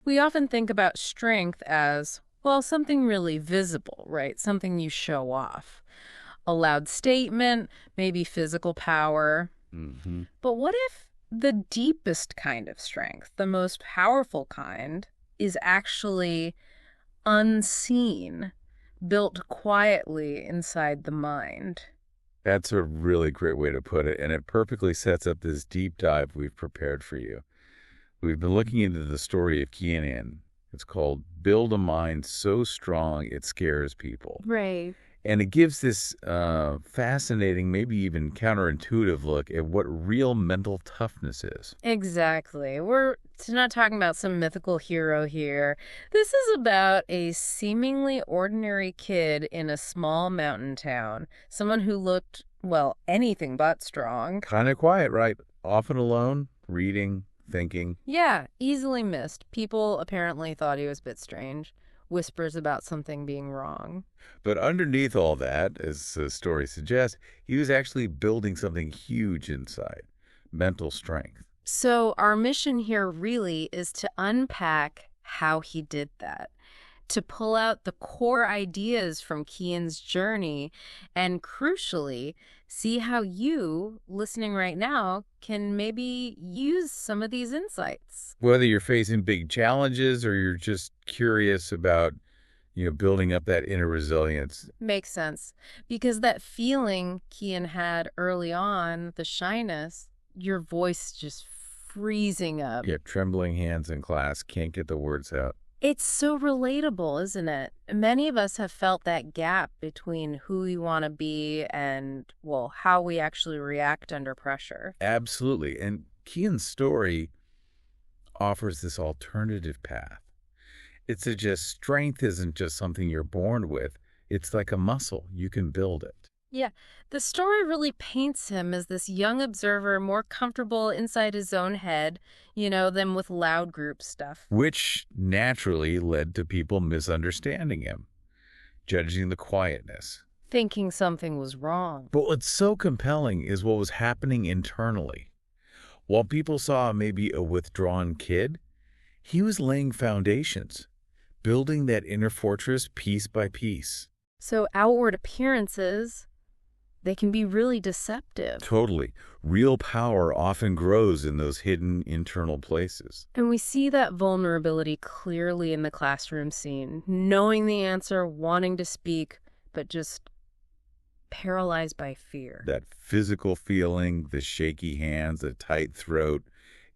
We often think about strength as, well, something really visible, right? Something you show off. A loud statement, maybe physical power. Hmm. But what if the deepest kind of strength, the most powerful kind, is actually unseen, built quietly inside the mind? That's a really great way to put it, and it perfectly sets up this deep dive we've prepared for you. We've been looking into the story of Kian. It's called Build a Mind So Strong It Scares People. Right. And it gives this fascinating, maybe even counterintuitive look at what real mental toughness is. Exactly. We're not talking about some mythical hero here. This is about a seemingly ordinary kid in a small mountain town. Someone who looked, well, anything but strong. Kind of quiet, right? Often alone, reading, thinking. Yeah, easily missed. People apparently thought he was a bit strange. Whispers about something being wrong. But underneath all that, as the story suggests, he was actually building something huge inside mental strength. So, our mission here really is to unpack how he did that, to pull out the core ideas from Kian's journey, and crucially, see how you, listening right now, can maybe use some of these insights. Whether you're facing big challenges or you're just curious about, building up that inner resilience. Makes sense. Because that feeling Kian had early on, the shyness, your voice just freezing up. You have trembling hands in class, can't get the words out. It's so relatable, isn't it? Many of us have felt that gap between who we want to be and, well, how we actually react under pressure. Absolutely. And Kian's story offers this alternative path. It suggests strength isn't just something you're born with, it's like a muscle. You can build it. Yeah, the story really paints him as this young observer, more comfortable inside his own head, than with loud group stuff. Which naturally led to people misunderstanding him, judging the quietness. Thinking something was wrong. But what's so compelling is what was happening internally. While people saw maybe a withdrawn kid, he was laying foundations, building that inner fortress piece by piece. So outward appearances, they can be really deceptive. Totally. Real power often grows in those hidden internal places. And we see that vulnerability clearly in the classroom scene, knowing the answer, wanting to speak, but just paralyzed by fear. That physical feeling, the shaky hands, the tight throat,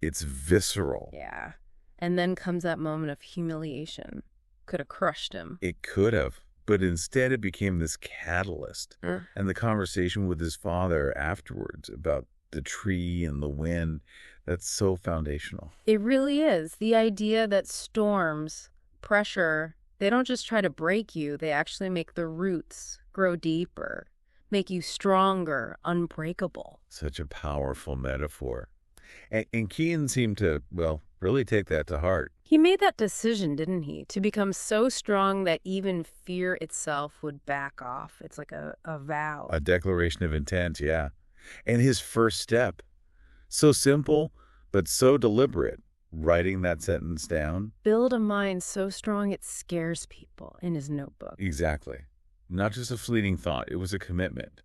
it's visceral. Yeah. And then comes that moment of humiliation. Could have crushed him. It could have, but instead it became this catalyst. Mm. And the conversation with his father afterwards about the tree and the wind, that's so foundational. It really is. The idea that storms, pressure, they don't just try to break you, they actually make the roots grow deeper, make you stronger, unbreakable. Such a powerful metaphor. And Keane seemed to, well, really take that to heart. He made that decision, didn't he, to become so strong that even fear itself would back off. It's like a vow. A declaration of intent, yeah. And his first step, so simple, but so deliberate, writing that sentence down. Build a mind so strong it scares people, in his notebook. Exactly. Not just a fleeting thought, it was a commitment.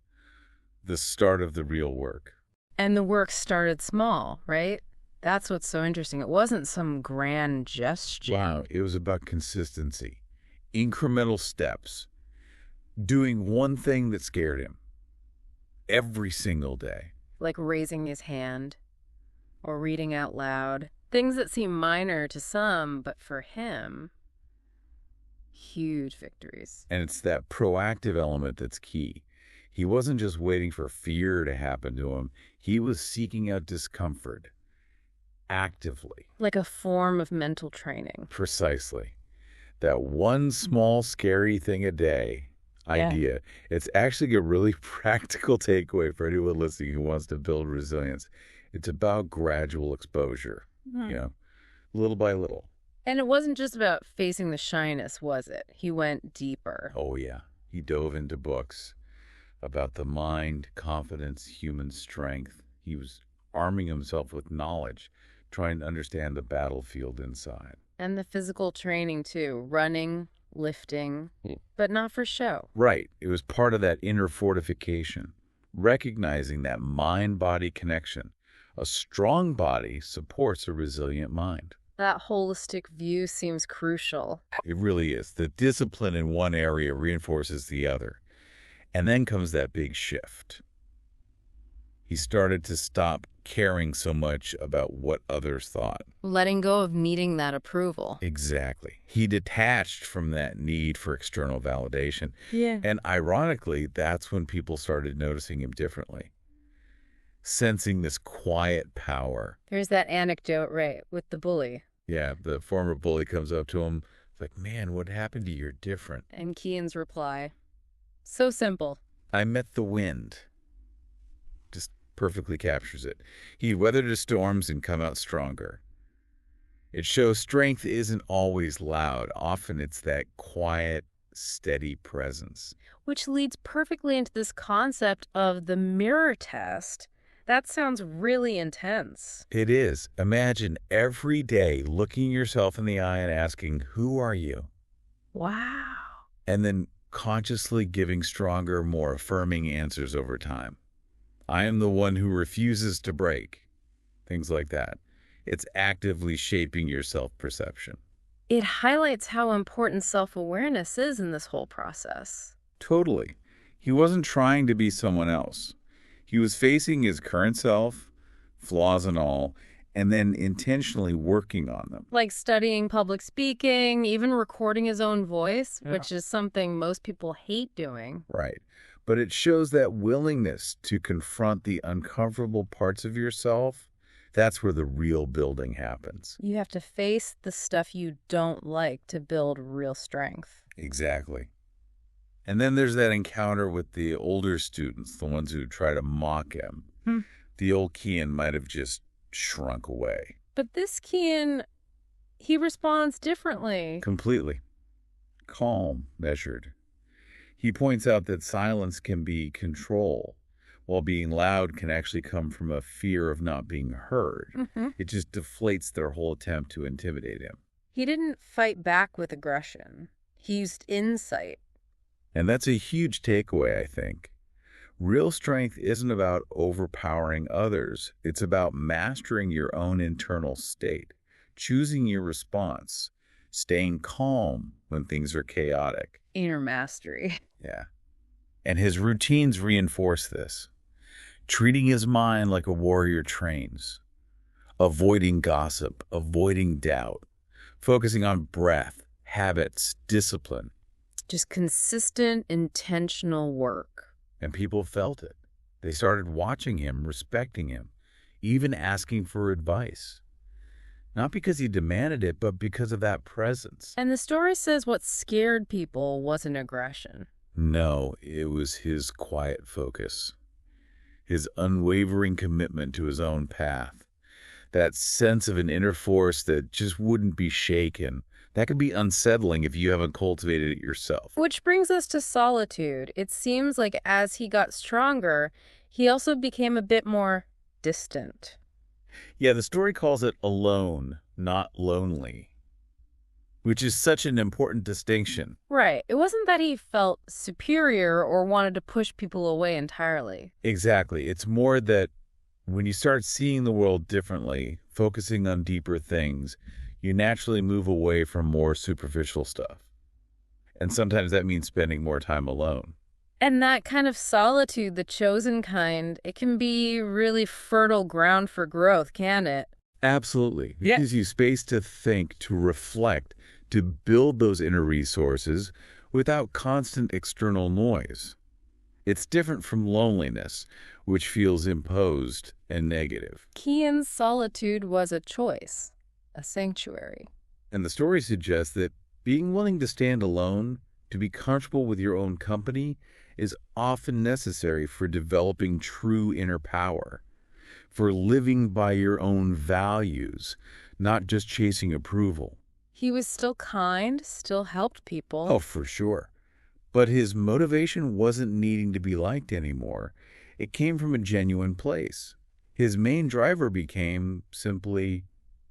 The start of the real work. And the work started small, right? That's what's so interesting. It wasn't some grand gesture. Wow, it was about consistency, incremental steps, doing one thing that scared him every single day. Like raising his hand or reading out loud. Things that seem minor to some, but for him, huge victories. And it's that proactive element that's key. He wasn't just waiting for fear to happen to him. He was seeking out discomfort actively. Like a form of mental training. Precisely. That one small scary thing a day idea. It's actually a really practical takeaway for anyone listening who wants to build resilience. It's about gradual exposure, little by little. And it wasn't just about facing the shyness, was it? He went deeper. Oh, yeah. He dove into books about the mind, confidence, human strength. He was arming himself with knowledge, trying to understand the battlefield inside. And the physical training, too. Running, lifting, but not for show. Right. It was part of that inner fortification, recognizing that mind-body connection. A strong body supports a resilient mind. That holistic view seems crucial. It really is. The discipline in one area reinforces the other. And then comes that big shift. He started to stop caring so much about what others thought. Letting go of needing that approval. Exactly. He detached from that need for external validation. Yeah. And ironically, that's when people started noticing him differently, sensing this quiet power. There's that anecdote, right, with the bully. Yeah, the former bully comes up to him, like, man, what happened to you? You're different. And Kian's reply, so simple. I met the wind. Just perfectly captures it. He weathered the storms and come out stronger. It shows strength isn't always loud. Often it's that quiet, steady presence. Which leads perfectly into this concept of the mirror test. That sounds really intense. It is. Imagine every day looking yourself in the eye and asking, who are you? Wow. And then consciously giving stronger, more affirming answers over time. I am the one who refuses to break. Things like that. It's actively shaping your self-perception. It highlights how important self-awareness is in this whole process. Totally. He wasn't trying to be someone else. He was facing his current self, flaws and all, and then intentionally working on them. Like studying public speaking, even recording his own voice, which is something most people hate doing. Right. But it shows that willingness to confront the uncomfortable parts of yourself. That's where the real building happens. You have to face the stuff you don't like to build real strength. Exactly. And then there's that encounter with the older students, the ones who try to mock him. The old Kian might have just shrunk away. But this Kian, he responds differently. Completely. Calm, measured. He points out that silence can be control, while being loud can actually come from a fear of not being heard. It just deflates their whole attempt to intimidate him. He didn't fight back with aggression. He used insight. And that's a huge takeaway, I think. Real strength isn't about overpowering others. It's about mastering your own internal state, choosing your response, staying calm when things are chaotic. Inner mastery. Yeah. And his routines reinforce this. Treating his mind like a warrior trains. Avoiding gossip, avoiding doubt. Focusing on breath, habits, discipline. Just consistent, intentional work. And people felt it. They started watching him, respecting him, even asking for advice. Not because he demanded it, but because of that presence. And the story says what scared people wasn't aggression. No, it was his quiet focus. His unwavering commitment to his own path. That sense of an inner force that just wouldn't be shaken. That can be unsettling if you haven't cultivated it yourself. Which brings us to solitude. It seems like as he got stronger, he also became a bit more distant. Yeah, the story calls it alone, not lonely, which is such an important distinction. Right. It wasn't that he felt superior or wanted to push people away entirely. Exactly. It's more that when you start seeing the world differently, focusing on deeper things, you naturally move away from more superficial stuff. And sometimes that means spending more time alone. And that kind of solitude, the chosen kind, it can be really fertile ground for growth, can it? Absolutely. It Yeah. gives you space to think, to reflect, to build those inner resources without constant external noise. It's different from loneliness, which feels imposed and negative. Kian's solitude was a choice, a sanctuary. And the story suggests that being willing to stand alone, to be comfortable with your own company, is often necessary for developing true inner power, for living by your own values, not just chasing approval. He was still kind, still helped people. Oh, for sure. But his motivation wasn't needing to be liked anymore. It came from a genuine place. His main driver became simply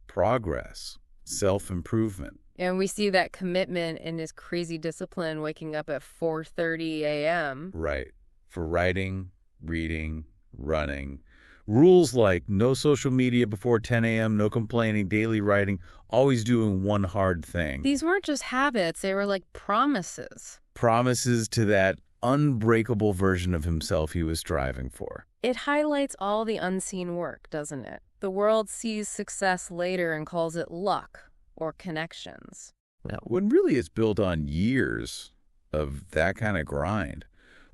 progress, self-improvement. And we see that commitment in his crazy discipline, waking up at 4:30 a.m. Right. For writing, reading, running. Rules like no social media before 10 a.m., no complaining, daily writing, always doing one hard thing. These weren't just habits, they were like promises. Promises to that unbreakable version of himself he was striving for. It highlights all the unseen work, doesn't it? The world sees success later and calls it luck or connections. Now, when really it's built on years of that kind of grind,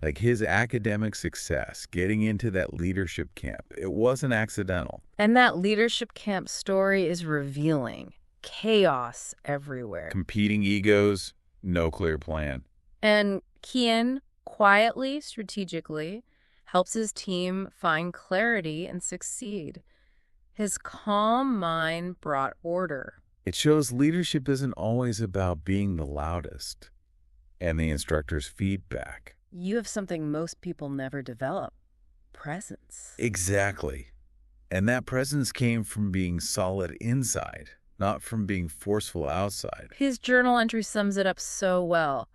like his academic success, getting into that leadership camp, it wasn't accidental. And that leadership camp story is revealing. Chaos everywhere. Competing egos, no clear plan. And Kian, quietly, strategically, helps his team find clarity and succeed. His calm mind brought order. It shows leadership isn't always about being the loudest and the instructor's feedback. You have something most people never develop: presence. Exactly. And that presence came from being solid inside, not from being forceful outside. His journal entry sums it up so well.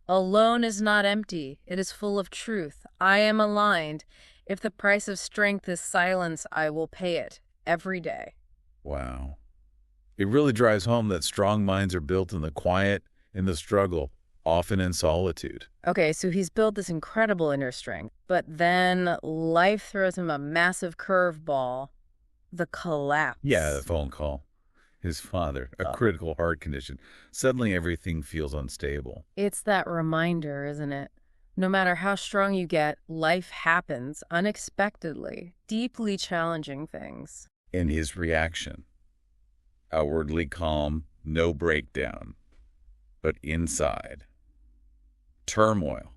Alone is not empty. It is full of truth. I am aligned. If the price of strength is silence, I will pay it every day. Wow. It really drives home that strong minds are built in the quiet, in the struggle, often in solitude. Okay, so he's built this incredible inner strength, but then life throws him a massive curveball: the collapse. Yeah, the phone call. His father, a critical heart condition. Suddenly everything feels unstable. It's that reminder, isn't it? No matter how strong you get, life happens unexpectedly, deeply challenging things. And his reaction, outwardly calm, no breakdown, but inside, turmoil,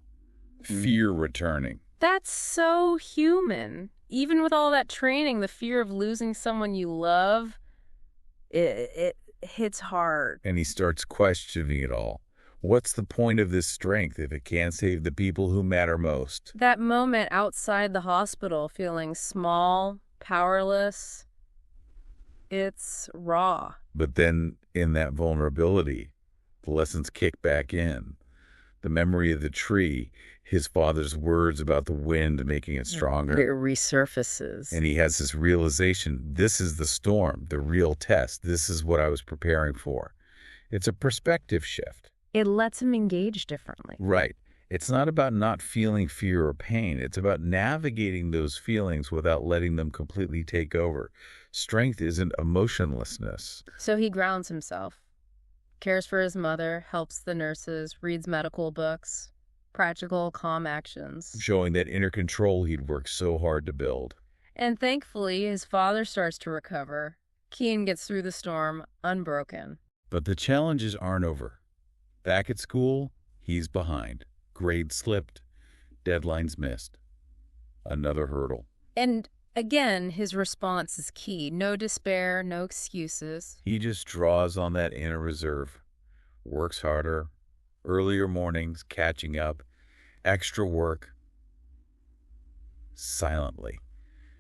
fear returning. That's so human. Even with all that training, the fear of losing someone you love, it hits hard. And he starts questioning it all. What's the point of this strength if it can't save the people who matter most? That moment outside the hospital, feeling small, powerless, it's raw. But then in that vulnerability, the lessons kick back in. The memory of the tree, his father's words about the wind making it stronger. It resurfaces. And he has this realization, this is the storm, the real test. This is what I was preparing for. It's a perspective shift. It lets him engage differently. Right. It's not about not feeling fear or pain. It's about navigating those feelings without letting them completely take over. Strength isn't emotionlessness. So he grounds himself, cares for his mother, helps the nurses, reads medical books, practical, calm actions. Showing that inner control he'd worked so hard to build. And thankfully, his father starts to recover. Kian gets through the storm unbroken. But the challenges aren't over. Back at school, he's behind. Grades slipped. Deadlines missed. Another hurdle. And again, his response is key. No despair, no excuses. He just draws on that inner reserve. Works harder. Earlier mornings, catching up. Extra work. Silently.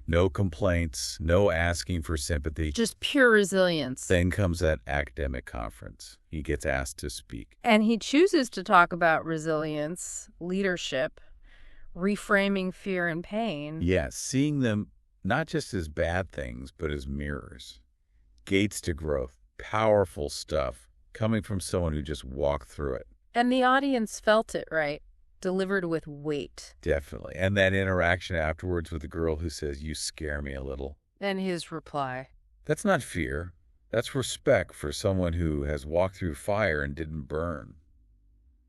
No complaints, no asking for sympathy. Just pure resilience. Then comes that academic conference. He gets asked to speak. And he chooses to talk about resilience, leadership, reframing fear and pain. Yes, seeing them not just as bad things, but as mirrors. Gates to growth. Powerful stuff coming from someone who just walked through it. And the audience felt it, right? Delivered with weight. Definitely. And that interaction afterwards with the girl who says, "You scare me a little." And his reply: That's not fear. That's respect for someone who has walked through fire and didn't burn.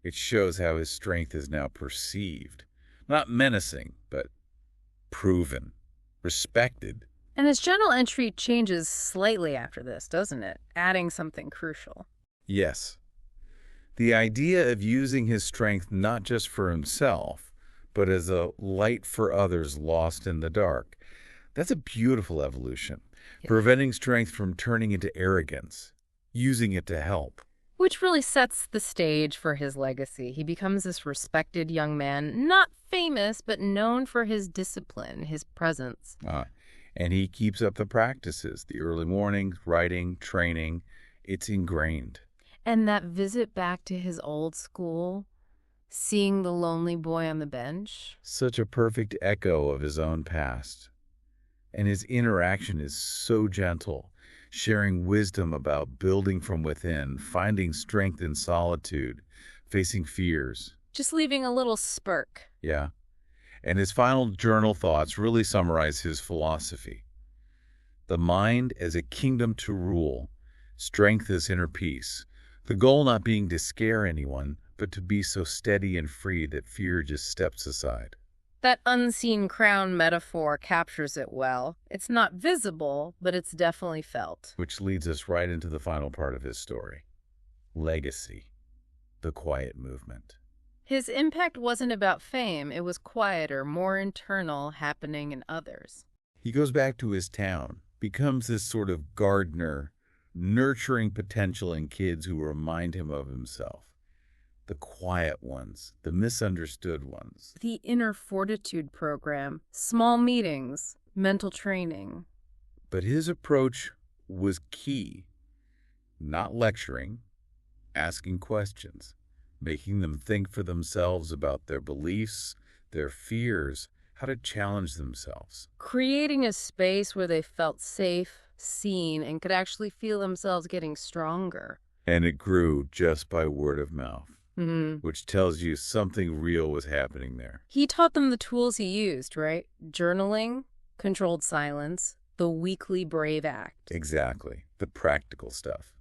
It shows how his strength is now perceived. Not menacing, but proven, respected. And his journal entry changes slightly after this, doesn't it? Adding something crucial. Yes. The idea of using his strength not just for himself, but as a light for others lost in the dark. That's a beautiful evolution. Yeah. Preventing strength from turning into arrogance, using it to help. Which really sets the stage for his legacy. He becomes this respected young man, not famous, but known for his discipline, his presence. And he keeps up the practices, the early mornings, writing, training. It's ingrained. And that visit back to his old school, seeing the lonely boy on the bench. Such a perfect echo of his own past. And his interaction is so gentle, sharing wisdom about building from within, finding strength in solitude, facing fears. Just leaving a little spurk. Yeah. And his final journal thoughts really summarize his philosophy. The mind as a kingdom to rule, strength as inner peace. The goal not being to scare anyone, but to be so steady and free that fear just steps aside. That unseen crown metaphor captures it well. It's not visible, but it's definitely felt. Which leads us right into the final part of his story. Legacy. The quiet movement. His impact wasn't about fame. It was quieter, more internal, happening in others. He goes back to his town, becomes this sort of gardener, nurturing potential in kids who remind him of himself. The quiet ones, the misunderstood ones. The Inner Fortitude program, small meetings, mental training. But his approach was key. Not lecturing, asking questions, making them think for themselves about their beliefs, their fears, how to challenge themselves. Creating a space where they felt safe, seen, and could actually feel themselves getting stronger. And it grew just by word of mouth. Mm-hmm. Which tells you something real was happening there. He taught them the tools he used, right? Journaling, controlled silence, the weekly brave act. Exactly. The practical stuff.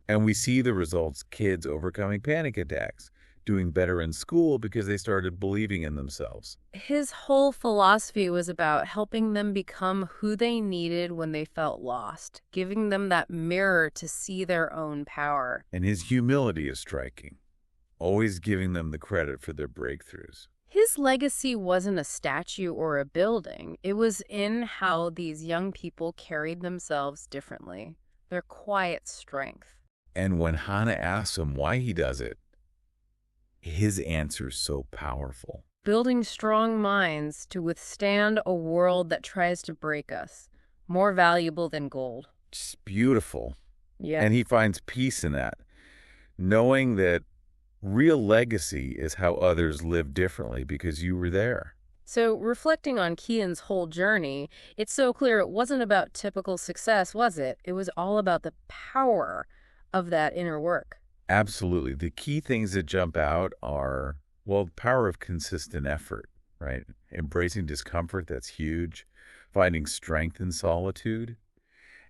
And we see the results, kids overcoming panic attacks, doing better in school because they started believing in themselves. His whole philosophy was about helping them become who they needed when they felt lost, giving them that mirror to see their own power. And his humility is striking. Always giving them the credit for their breakthroughs. His legacy wasn't a statue or a building. It was in how these young people carried themselves differently, their quiet strength. And when Hannah asks him why he does it, his answer's so powerful. Building strong minds to withstand a world that tries to break us, more valuable than gold. Just beautiful. Yeah. And he finds peace in that, knowing that real legacy is how others live differently because you were there. So reflecting on Kian's whole journey, it's so clear it wasn't about typical success, was it? It was all about the power of that inner work. Absolutely. The key things that jump out are, well, the power of consistent effort, right? Embracing discomfort, that's huge. Finding strength in solitude.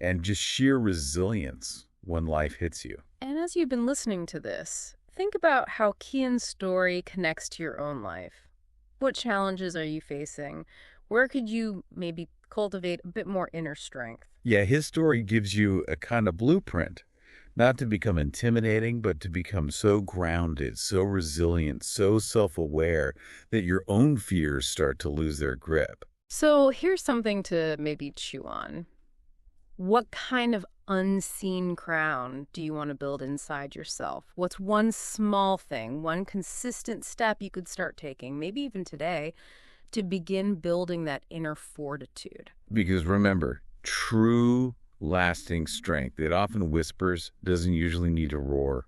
And just sheer resilience when life hits you. And as you've been listening to this, think about how Kian's story connects to your own life. What challenges are you facing? Where could you maybe cultivate a bit more inner strength? Yeah, his story gives you a kind of blueprint, not to become intimidating, but to become so grounded, so resilient, so self-aware that your own fears start to lose their grip. So here's something to maybe chew on. What kind of unseen crown do you want to build inside yourself? What's one small thing, one consistent step you could start taking, maybe even today, to begin building that inner fortitude? Because remember, true lasting strength, it often whispers, doesn't usually need to roar.